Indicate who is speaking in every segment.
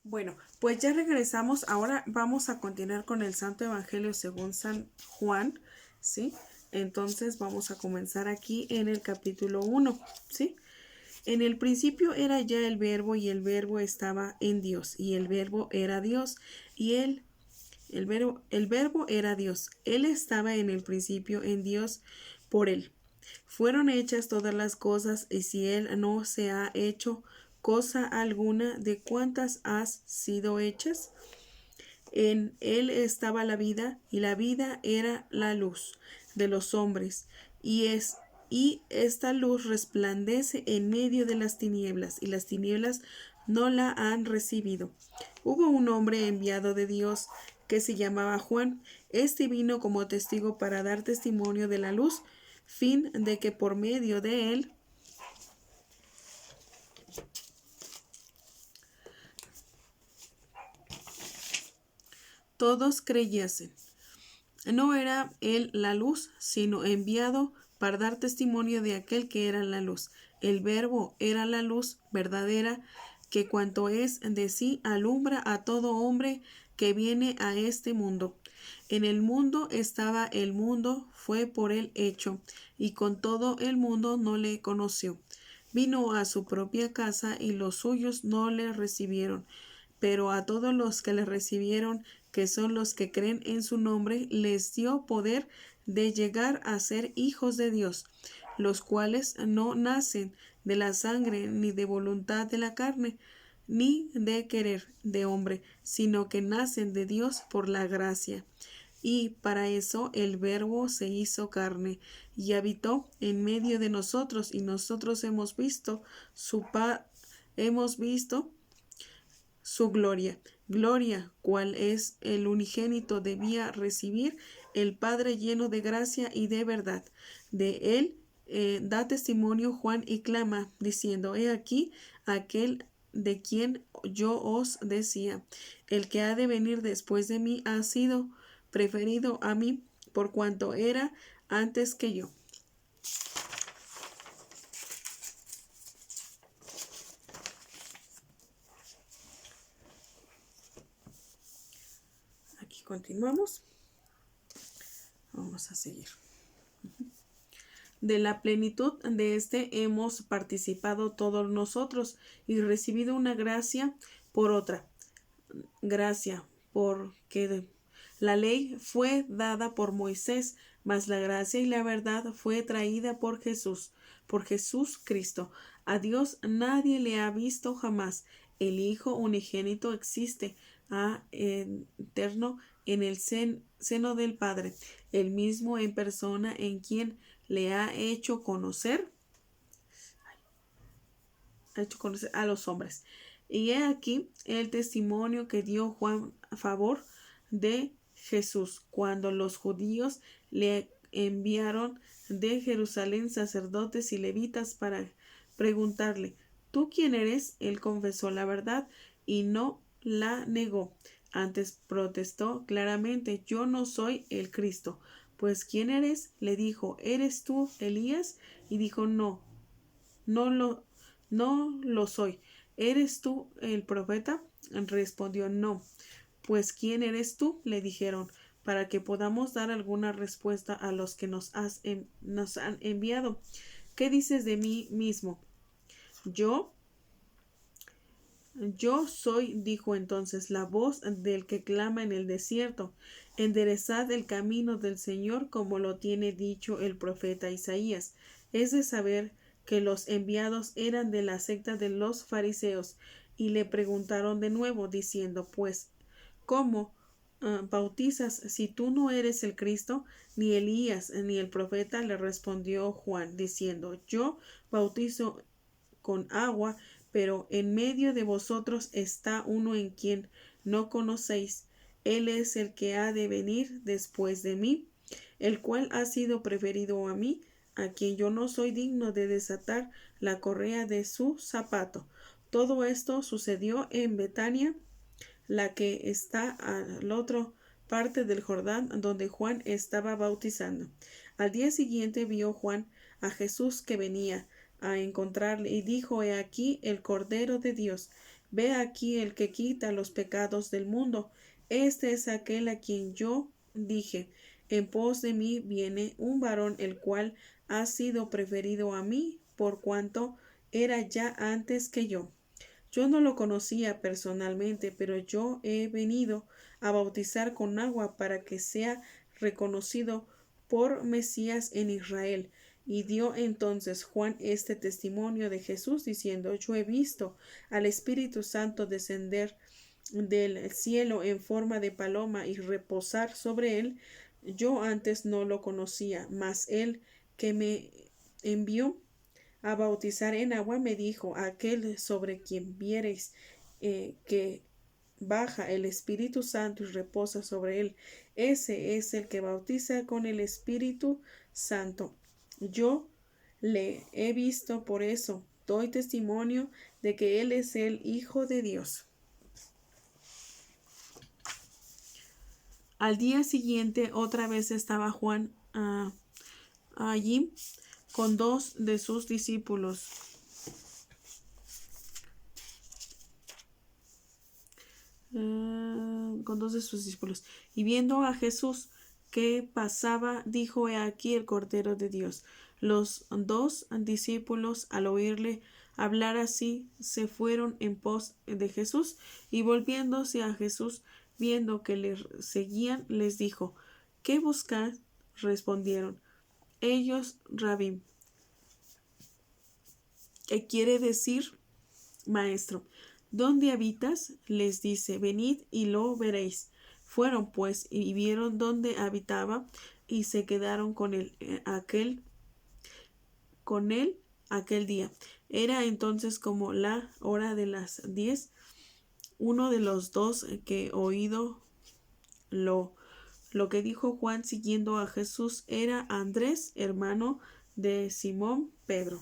Speaker 1: Bueno, pues ya regresamos. Ahora vamos a continuar con el Santo Evangelio según San Juan, ¿sí? Entonces vamos a comenzar aquí en el capítulo 1, ¿sí? En el principio era ya el verbo y el verbo estaba en Dios y el verbo era Dios y el verbo era Dios. Él estaba en el principio en Dios por él. Fueron hechas todas las cosas, y si él no se ha hecho cosa alguna de cuantas has sido hechas, en él estaba la vida, y la vida era la luz de los hombres, y esta luz resplandece en medio de las tinieblas, y las tinieblas no la han recibido. Hubo un hombre enviado de Dios que se llamaba Juan. Este vino como testigo para dar testimonio de la luz, fin de que por medio de él todos creyesen. No era él la luz, sino enviado para dar testimonio de aquel que era la luz. El verbo era la luz verdadera, que cuanto es de sí alumbra a todo hombre que viene a este mundo. En el mundo estaba el mundo, fue por él hecho, y con todo el mundo no le conoció. Vino a su propia casa y los suyos no le recibieron, pero a todos los que le recibieron, que son los que creen en su nombre, les dio poder de llegar a ser hijos de Dios, los cuales no nacen de la sangre, ni de voluntad de la carne, ni de querer de hombre, sino que nacen de Dios por la gracia. Y para eso el Verbo se hizo carne y habitó en medio de nosotros, y nosotros hemos visto su gloria, gloria, cual es el unigénito debía recibir el Padre, lleno de gracia y de verdad. De él da testimonio Juan y clama, diciendo: He aquí aquel de quien yo os decía, el que ha de venir después de mí ha sido preferido a mí, por cuanto era antes que yo. Aquí continuamos. Vamos a seguir. De la plenitud de este hemos participado todos nosotros y recibido una gracia por otra gracia, porque la ley fue dada por Moisés, mas la gracia y la verdad fue traída por Jesús Cristo. A Dios nadie le ha visto jamás. El Hijo unigénito existe, eterno en el seno del Padre, el mismo en persona, en quien le ha hecho conocer a los hombres. Y he aquí el testimonio que dio Juan a favor de Jesús, cuando los judíos le enviaron de Jerusalén sacerdotes y levitas para preguntarle: ¿Tú quién eres? Él confesó la verdad y no la negó. Antes protestó claramente: Yo no soy el Cristo. Pues ¿quién eres? Le dijo: ¿Eres tú Elías? Y dijo: no no lo soy. ¿Eres tú el profeta? Respondió: No. Pues ¿quién eres tú? Le dijeron, para que podamos dar alguna respuesta a los que nos han enviado. ¿Qué dices de mí mismo? Yo Yo soy, dijo entonces, la voz del que clama en el desierto: enderezad el camino del Señor, como lo tiene dicho el profeta Isaías. Es de saber que los enviados eran de la secta de los fariseos, y le preguntaron de nuevo, diciendo: Pues, ¿cómo bautizas si tú no eres el Cristo, ni Elías, ni el profeta? Le respondió Juan, diciendo: Yo bautizo con agua, pero en medio de vosotros está uno en quien no conocéis. Él es el que ha de venir después de mí, el cual ha sido preferido a mí, a quien yo no soy digno de desatar la correa de su zapato. Todo esto sucedió en Betania, la que está a la otra parte del Jordán, donde Juan estaba bautizando. Al día siguiente vio Juan a Jesús que venía a encontrarle, y dijo: He aquí el Cordero de Dios, Ve aquí el que quita los pecados del mundo. Este es aquel a quien yo dije, en pos de mí viene un varón el cual ha sido preferido a mí, por cuanto era ya antes que yo. Yo no lo conocía personalmente, pero yo he venido a bautizar con agua para que sea reconocido por Mesías en Israel. Y dio entonces Juan este testimonio de Jesús, diciendo, yo he visto al Espíritu Santo descender del cielo en forma de paloma y reposar sobre él. Yo antes no lo conocía, mas él que me envió a bautizar en agua me dijo, aquel sobre quien viereis que baja el Espíritu Santo y reposa sobre él, ese es el que bautiza con el Espíritu Santo. Yo le he visto, por eso doy testimonio de que él es el Hijo de Dios. Al día siguiente otra vez estaba Juan allí con dos de sus discípulos. Y viendo a Jesús que pasaba, dijo, he aquí el Cordero de Dios. Los dos discípulos, al oírle hablar así, se fueron en pos de Jesús, y volviéndose a Jesús, viendo que le seguían, les dijo, ¿qué buscáis? Respondieron ellos, Rabí, ¿qué quiere decir Maestro? ¿Dónde habitas? Les dice, venid y lo veréis. Fueron pues y vieron dónde habitaba y se quedaron con él aquel día. Era entonces como la hora de las 10. Uno de los dos que oído lo que dijo Juan siguiendo a Jesús era Andrés, hermano de Simón Pedro.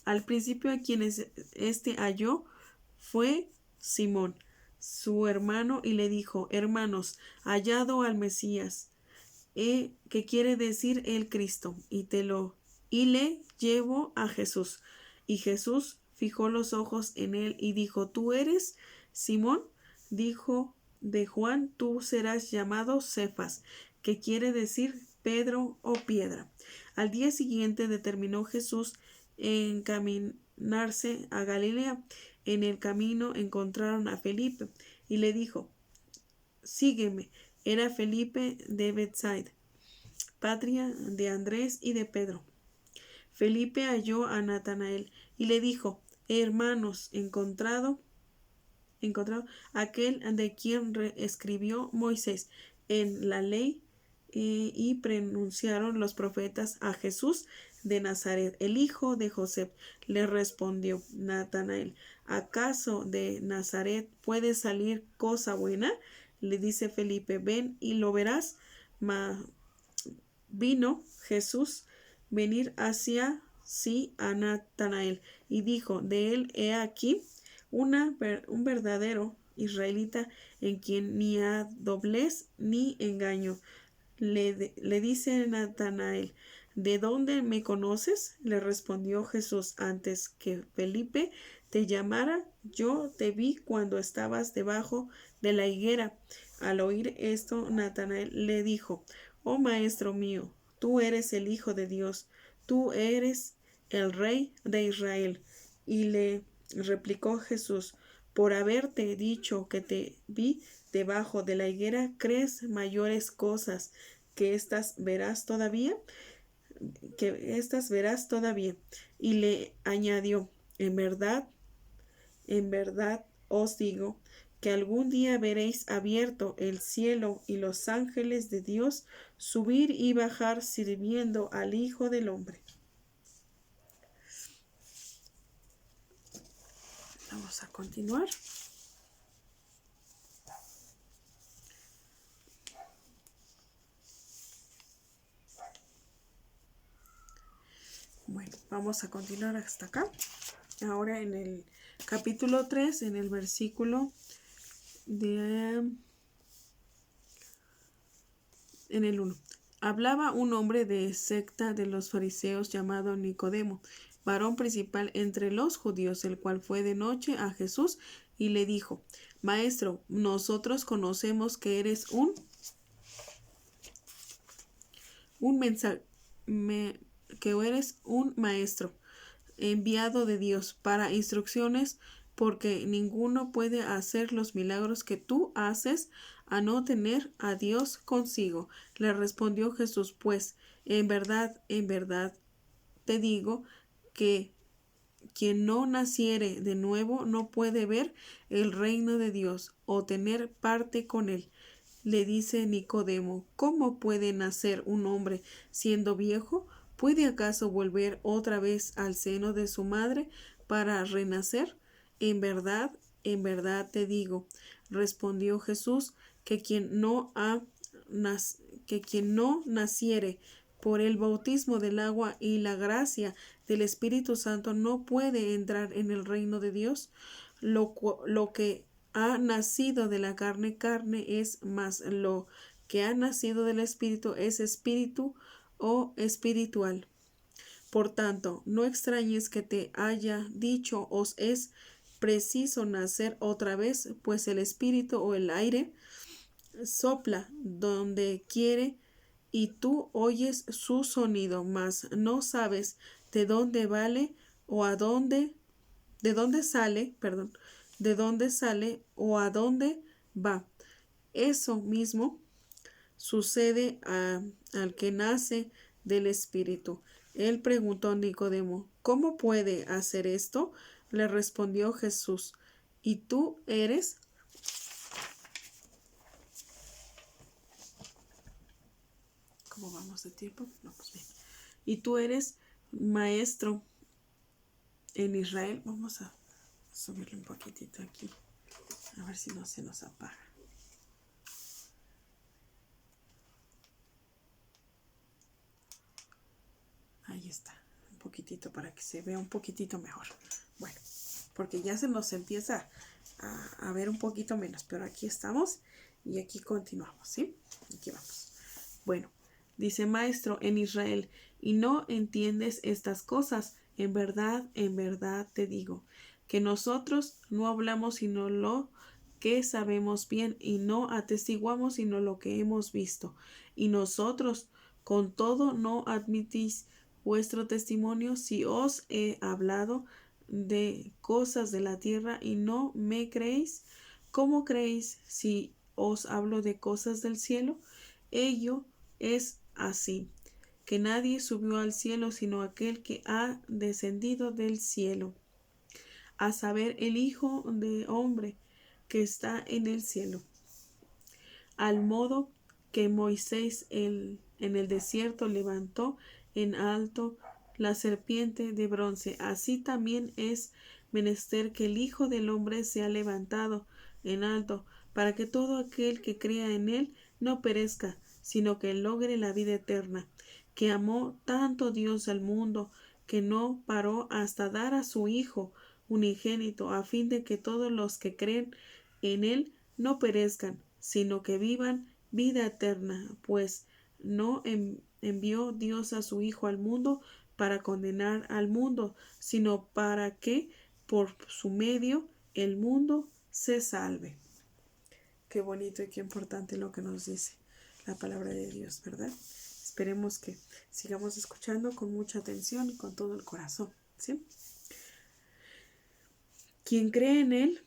Speaker 1: Al principio a quienes éste halló fue Simón, su hermano, y le dijo, hermanos, hallado al Mesías, que quiere decir el Cristo, y le llevó a Jesús. Y Jesús fijó los ojos en él y dijo, ¿tú eres Simón? Dijo de Juan, tú serás llamado Cefas, que quiere decir Pedro o piedra. Al día siguiente determinó Jesús encaminarse a Galilea. En el camino encontraron a Felipe y le dijo, sígueme. Era Felipe de Betsaida, patria de Andrés y de Pedro. Felipe halló a Natanael y le dijo, hermanos, encontrado aquel de quien escribió Moisés en la ley y pronunciaron los profetas, a Jesús de Nazaret, el hijo de José. Le respondió Natanael, ¿acaso de Nazaret puede salir cosa buena? Le dice Felipe, ven y lo verás. Vino Jesús venir hacia sí a Natanael y dijo de él, he aquí un verdadero israelita en quien ni hay doblez ni engaño. Le dice Natanael, ¿de dónde me conoces? Le respondió Jesús, antes que Felipe te llamara, yo te vi cuando estabas debajo de la higuera. Al oír esto, Natanael le dijo, oh maestro mío, tú eres el Hijo de Dios, tú eres el Rey de Israel. Y le replicó Jesús, por haberte dicho que te vi debajo de la higuera, ¿crees mayores cosas que estas verás todavía? Y le añadió, en verdad os digo, que algún día veréis abierto el cielo y los ángeles de Dios subir y bajar sirviendo al Hijo del Hombre. Vamos a continuar. Bueno, vamos a continuar hasta acá. Ahora en el capítulo 3, en el versículo en el 1. Hablaba un hombre de secta de los fariseos llamado Nicodemo, varón principal entre los judíos, el cual fue de noche a Jesús y le dijo: Maestro, nosotros conocemos que eres que eres un maestro enviado de Dios para instrucciones, porque ninguno puede hacer los milagros que tú haces a no tener a Dios consigo. Le respondió Jesús: Pues, en verdad te digo que quien no naciere de nuevo no puede ver el reino de Dios o tener parte con él. Le dice Nicodemo: ¿Cómo puede nacer un hombre siendo viejo? ¿Puede acaso volver otra vez al seno de su madre para renacer? En verdad te digo, respondió Jesús, que que quien no naciere por el bautismo del agua y la gracia del Espíritu Santo no puede entrar en el reino de Dios. Lo que ha nacido de la carne, carne es, mas lo que ha nacido del Espíritu es espíritu o espiritual. Por tanto, no extrañes que te haya dicho: os es preciso nacer otra vez, pues el espíritu o el aire sopla donde quiere y tú oyes su sonido, mas no sabes de dónde de dónde sale, de dónde sale o a dónde va. Eso mismo sucede al que nace del Espíritu. Él preguntó a Nicodemo: ¿Cómo puede hacer esto? Le respondió Jesús: ¿Y tú eres? ¿Cómo vamos de tiempo? No, pues bien. ¿Y tú eres maestro en Israel? Vamos a subirle un poquitito aquí, a ver si no se nos apaga. Ahí está, un poquitito para que se vea un poquitito mejor. Bueno, porque ya se nos empieza a ver un poquito menos, pero aquí estamos y aquí continuamos, ¿sí? Aquí vamos. Bueno, dice: Maestro en Israel, y no entiendes estas cosas. En verdad te digo, que nosotros no hablamos sino lo que sabemos bien, y no atestiguamos sino lo que hemos visto. Y nosotros con todo no admitís vuestro testimonio. Si os he hablado de cosas de la tierra y no me creéis, ¿cómo creéis si os hablo de cosas del cielo? Ello es así, que nadie subió al cielo sino aquel que ha descendido del cielo, a saber, el Hijo de Hombre que está en el cielo. Al modo que Moisés en el desierto levantó en alto la serpiente de bronce, así también es menester que el Hijo del Hombre sea levantado en alto, para que todo aquel que crea en él no perezca, sino que logre la vida eterna. Que amó tanto Dios al mundo, que no paró hasta dar a su Hijo unigénito, a fin de que todos los que creen en él no perezcan, sino que vivan vida eterna, pues no envió Dios a su Hijo al mundo para condenar al mundo, sino para que por su medio el mundo se salve. Qué bonito y qué importante lo que nos dice la palabra de Dios, ¿verdad? Esperemos que sigamos escuchando con mucha atención y con todo el corazón, ¿sí? Quien cree en él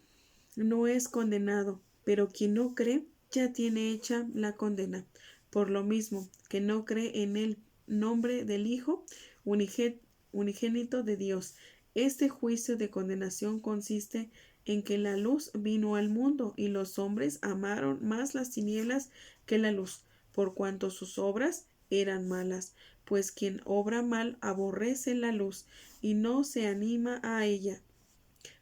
Speaker 1: no es condenado, pero quien no cree ya tiene hecha la condena, por lo mismo que no cree en el nombre del Hijo unigénito de Dios. Este juicio de condenación consiste en que la luz vino al mundo y los hombres amaron más las tinieblas que la luz, por cuanto sus obras eran malas. Pues quien obra mal aborrece la luz y no se anima a ella,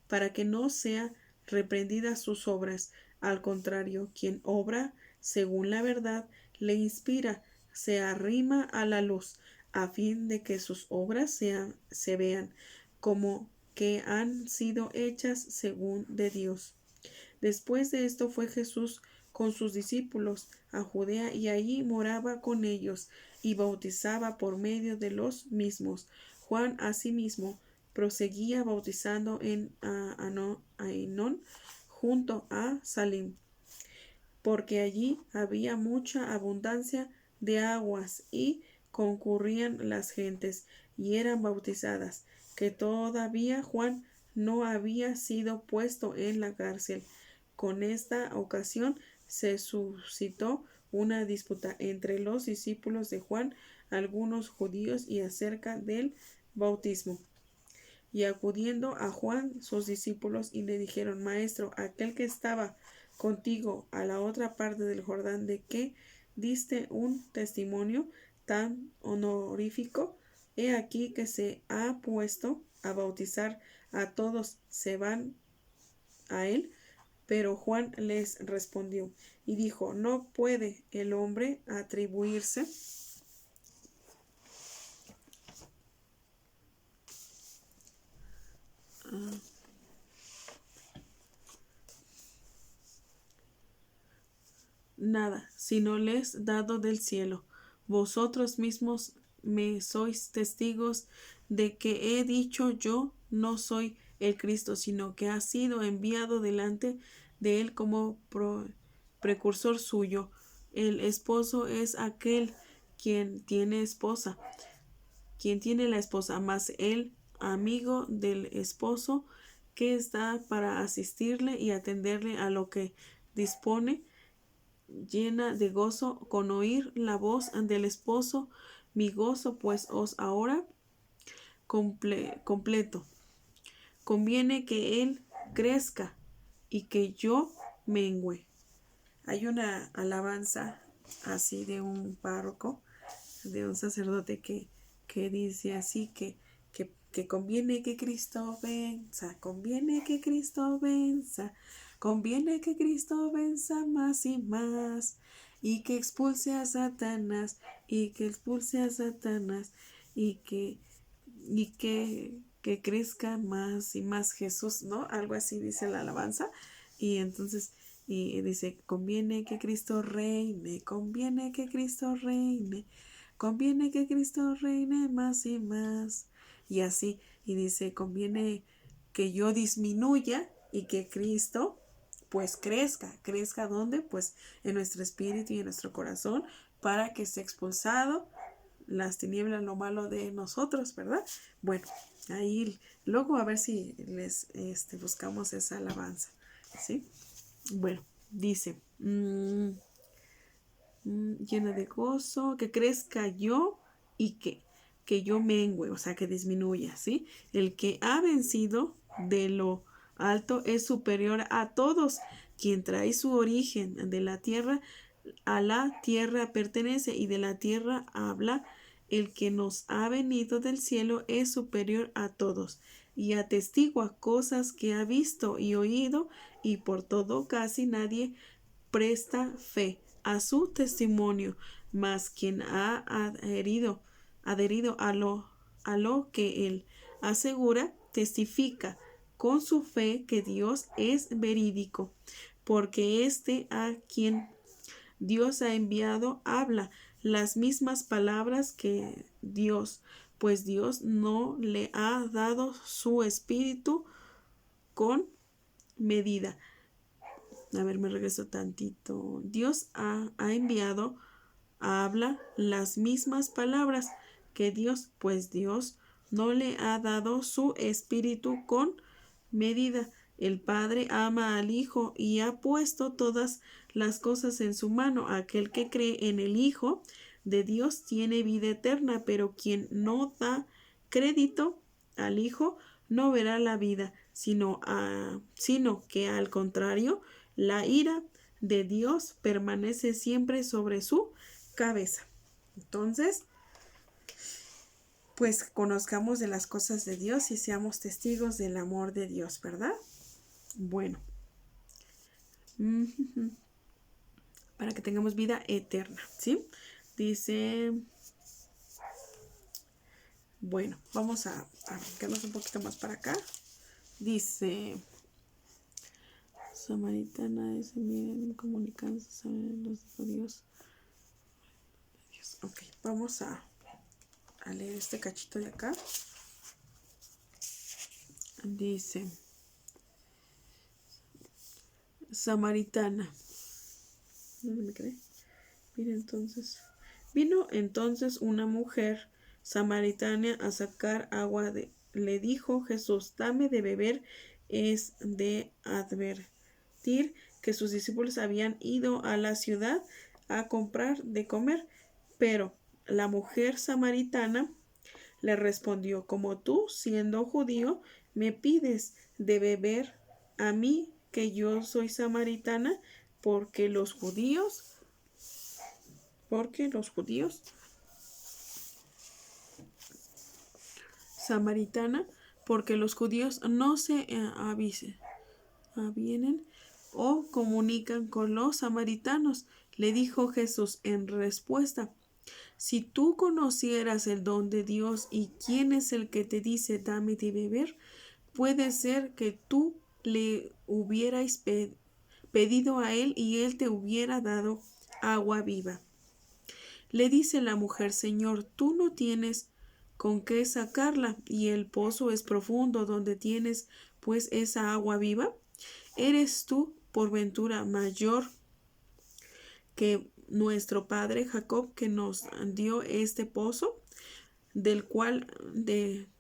Speaker 1: para que no sea reprendidas sus obras. Al contrario, quien obra según la verdad le inspira, se arrima a la luz, a fin de que sus obras se vean como que han sido hechas según de Dios. Después de esto fue Jesús con sus discípulos a Judea, y allí moraba con ellos y bautizaba por medio de los mismos. Juan asimismo proseguía bautizando en Ainón junto a Salim, porque allí había mucha abundancia de aguas y concurrían las gentes y eran bautizadas, que todavía Juan no había sido puesto en la cárcel. Con esta ocasión se suscitó una disputa entre los discípulos de Juan, algunos judíos, y acerca del bautismo. Y acudiendo a Juan sus discípulos y le dijeron: Maestro, aquel que estaba contigo a la otra parte del Jordán, de que diste un testimonio tan honorífico, he aquí que se ha puesto a bautizar a todos, se van a él. Pero Juan les respondió y dijo: No puede el hombre atribuirse nada, sino les dado del cielo. Vosotros mismos me sois testigos de que he dicho: yo no soy el Cristo, sino que ha sido enviado delante de él como precursor suyo. El esposo es aquel quien tiene esposa, quien tiene la esposa, mas el amigo del esposo que está para asistirle y atenderle a lo que dispone, llena de gozo con oír la voz del esposo. Mi gozo pues os ahora completo. Conviene que él crezca y que yo mengüe. Hay una alabanza así de un párroco, de un sacerdote que dice así que conviene que Cristo venza, conviene que Cristo venza, conviene que Cristo venza más y más, y que expulse a Satanás, y que expulse a Satanás, y que crezca más y más Jesús, ¿no? Algo así dice la alabanza. Y entonces, y dice: conviene que Cristo reine, conviene que Cristo reine, conviene que Cristo reine más y más. Y así, y dice: conviene que yo disminuya y que Cristo pues crezca ¿dónde? Pues en nuestro espíritu y en nuestro corazón, para que sea expulsado las tinieblas, lo malo de nosotros, ¿verdad? Bueno, ahí luego a ver si les buscamos esa alabanza, ¿sí? Bueno, dice: llena de gozo, que crezca yo y que yo mengüe, o sea, que disminuya, ¿sí? El que ha vencido de lo alto es superior a todos. Quien trae su origen de la tierra, a la tierra pertenece y de la tierra habla. El que nos ha venido del cielo es superior a todos y atestigua cosas que ha visto y oído, y por todo casi nadie presta fe a su testimonio, mas quien ha adherido a lo que él asegura, testifica con su fe que Dios es verídico, porque este a quien Dios ha enviado habla las mismas palabras que Dios, pues Dios no le ha dado su espíritu con medida. A ver, me regreso tantito. Dios ha enviado, habla las mismas palabras que Dios, pues Dios no le ha dado su espíritu con medida. El Padre ama al Hijo y ha puesto todas las cosas en su mano. Aquel que cree en el Hijo de Dios tiene vida eterna, pero quien no da crédito al Hijo no verá la vida, sino que al contrario, la ira de Dios permanece siempre sobre su cabeza. Entonces, pues conozcamos de las cosas de Dios y seamos testigos del amor de Dios, ¿verdad? Bueno, para que tengamos vida eterna, ¿sí? Dice, bueno, vamos a quedarnos un poquito más para acá. Dice: Samaritana es bien comunicándose, los dijo Dios. Ok, vamos a leer este cachito de acá. Dice, samaritana. ¿Dónde me quedé? Vino entonces una mujer samaritana a sacar agua. Le dijo Jesús, dame de beber. Es de advertir que sus discípulos habían ido a la ciudad a comprar de comer. Pero la mujer samaritana le respondió, como tú, siendo judío, me pides de beber a mí, que yo soy samaritana, porque los judíos samaritana, porque los judíos no se avienen o comunican con los samaritanos. Le dijo Jesús en respuesta, si tú conocieras el don de Dios y quién es el que te dice dame de beber, puede ser que tú le hubierais pedido a él y él te hubiera dado agua viva. Le dice la mujer, Señor, tú no tienes con qué sacarla y el pozo es profundo. ¿Donde tienes pues esa agua viva? ¿Eres tú por ventura mayor que nuestro padre Jacob, que nos dio este pozo, del cual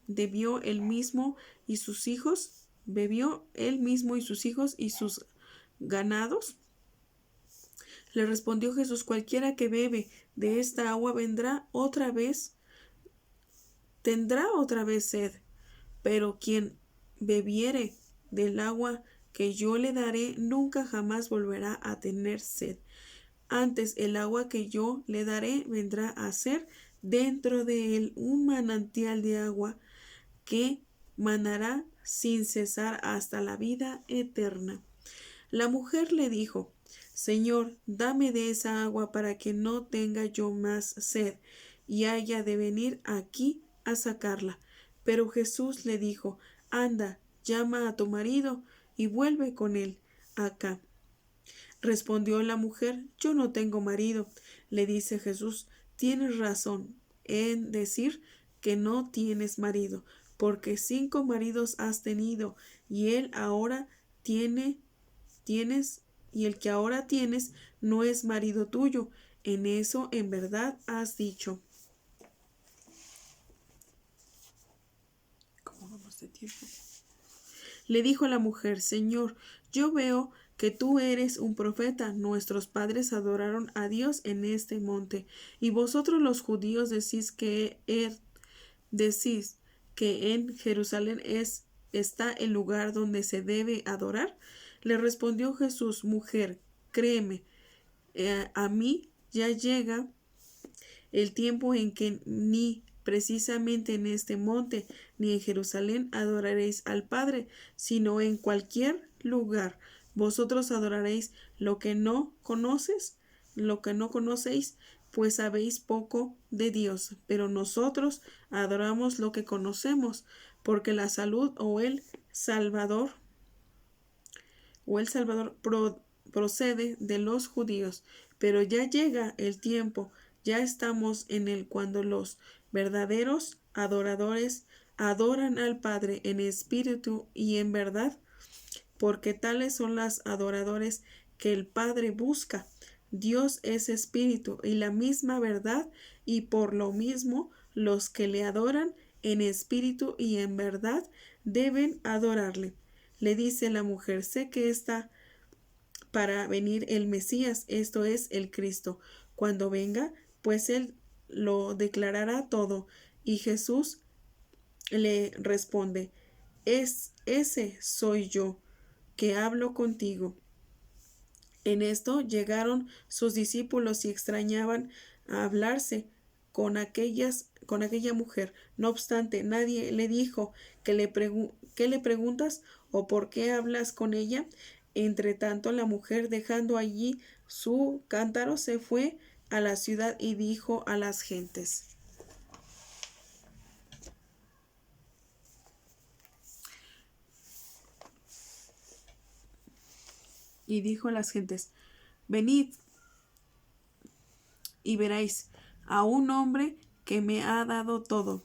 Speaker 1: bebió él mismo y sus hijos y sus ganados? Le respondió Jesús, cualquiera que bebe de esta agua tendrá otra vez sed, pero quien bebiere del agua que yo le daré nunca jamás volverá a tener sed. Antes el agua que yo le daré vendrá a ser dentro de él un manantial de agua que manará sin cesar hasta la vida eterna. La mujer le dijo, Señor, dame de esa agua para que no tenga yo más sed y haya de venir aquí a sacarla. Pero Jesús le dijo, anda, llama a tu marido y vuelve con él acá. Respondió la mujer, yo no tengo marido. Le dice Jesús, tienes razón en decir que no tienes marido, porque 5 maridos has tenido, y el que ahora tienes no es marido tuyo. En eso en verdad has dicho. ¿Cómo vamos de tiempo? Le dijo la mujer, Señor, yo veo que tú eres un profeta. Nuestros padres adoraron a Dios en este monte, y vosotros los judíos decís que en Jerusalén está el lugar donde se debe adorar. Le respondió Jesús, mujer, créeme, a mí ya llega el tiempo en que ni precisamente en este monte ni en Jerusalén adoraréis al Padre, sino en cualquier lugar. Vosotros adoraréis lo que no conocéis, pues sabéis poco de Dios, pero nosotros adoramos lo que conocemos, porque la salud o el Salvador procede de los judíos. Pero ya llega el tiempo, ya estamos en él, cuando los verdaderos adoradores adoran al Padre en espíritu y en verdad, porque tales son las adoradores que el Padre busca. Dios es espíritu y la misma verdad, y por lo mismo los que le adoran en espíritu y en verdad deben adorarle. Le dice la mujer, sé que está para venir el Mesías, esto es el Cristo. Cuando venga, pues él lo declarará todo. Y Jesús le responde, ese soy yo que hablo contigo. En esto llegaron sus discípulos y extrañaban a hablarse con aquella mujer. No obstante, nadie le dijo, ¿qué le preguntas o por qué hablas con ella? Entre tanto, la mujer, dejando allí su cántaro, se fue a la ciudad y dijo a las gentes. Venid y veréis a un hombre que me ha dado todo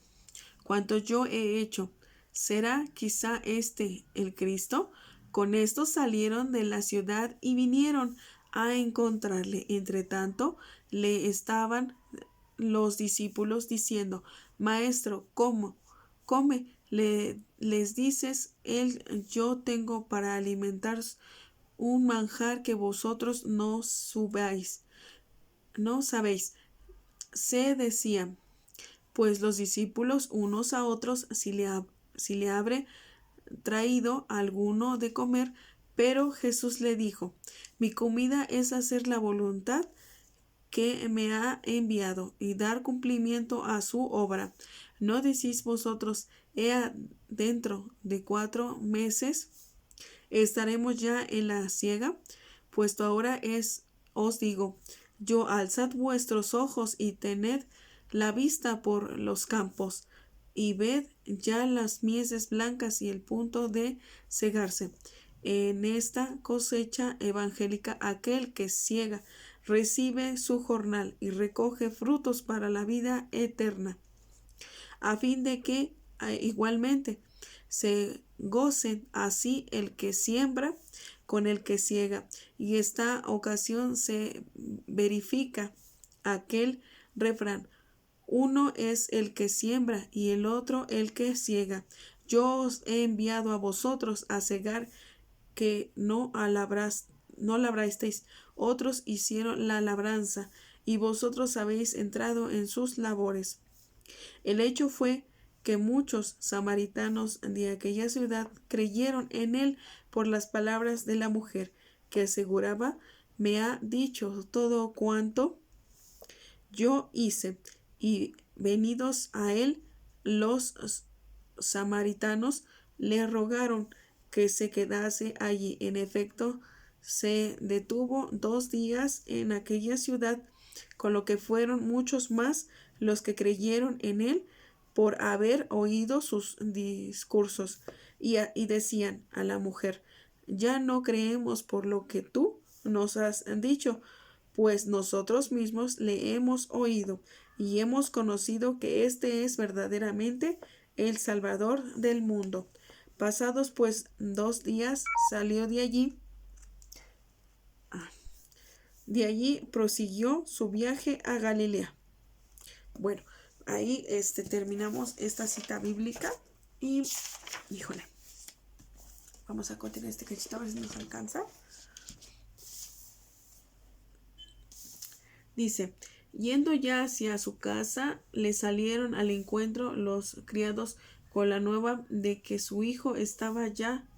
Speaker 1: cuanto yo he hecho. ¿Será quizá este el Cristo? Con esto salieron de la ciudad y vinieron a encontrarle. Entre tanto, le estaban los discípulos diciendo: Maestro, ¿cómo? Come. Les dices él: Yo tengo para alimentar un manjar que vosotros no sabéis. Se decían pues los discípulos unos a otros si le habré traído alguno de comer. Pero Jesús le dijo: Mi comida es hacer la voluntad que me ha enviado y dar cumplimiento a su obra. ¿No decís vosotros: dentro de 4 meses estaremos ya en la siega? Puesto ahora os digo yo: alzad vuestros ojos y tened la vista por los campos, y ved ya las mieses blancas y el punto de segarse. En esta cosecha evangélica, aquel que siega recibe su jornal y recoge frutos para la vida eterna, a fin de que igualmente se gocen así el que siembra con el que siega. Y esta ocasión se verifica aquel refrán: uno es el que siembra y el otro el que siega. Yo os he enviado a vosotros a segar, que no labrasteis; otros hicieron la labranza, y vosotros habéis entrado en sus labores. El hecho fue que muchos samaritanos de aquella ciudad creyeron en él por las palabras de la mujer, que aseguraba: Me ha dicho todo cuanto yo hice. Y venidos a él, los samaritanos le rogaron que se quedase allí. En efecto, se detuvo 2 días en aquella ciudad, con lo que fueron muchos más los que creyeron en él por haber oído sus discursos. Y decían a la mujer: Ya no creemos por lo que tú nos has dicho, pues nosotros mismos le hemos oído y hemos conocido que éste es verdaderamente el Salvador del mundo. Pasados pues 2 días salió de allí. De allí prosiguió su viaje a Galilea. Bueno, ahí terminamos esta cita bíblica y, híjole, vamos a continuar este cachito a ver si nos alcanza. Dice: Yendo ya hacia su casa, le salieron al encuentro los criados con la nueva de que su hijo estaba ya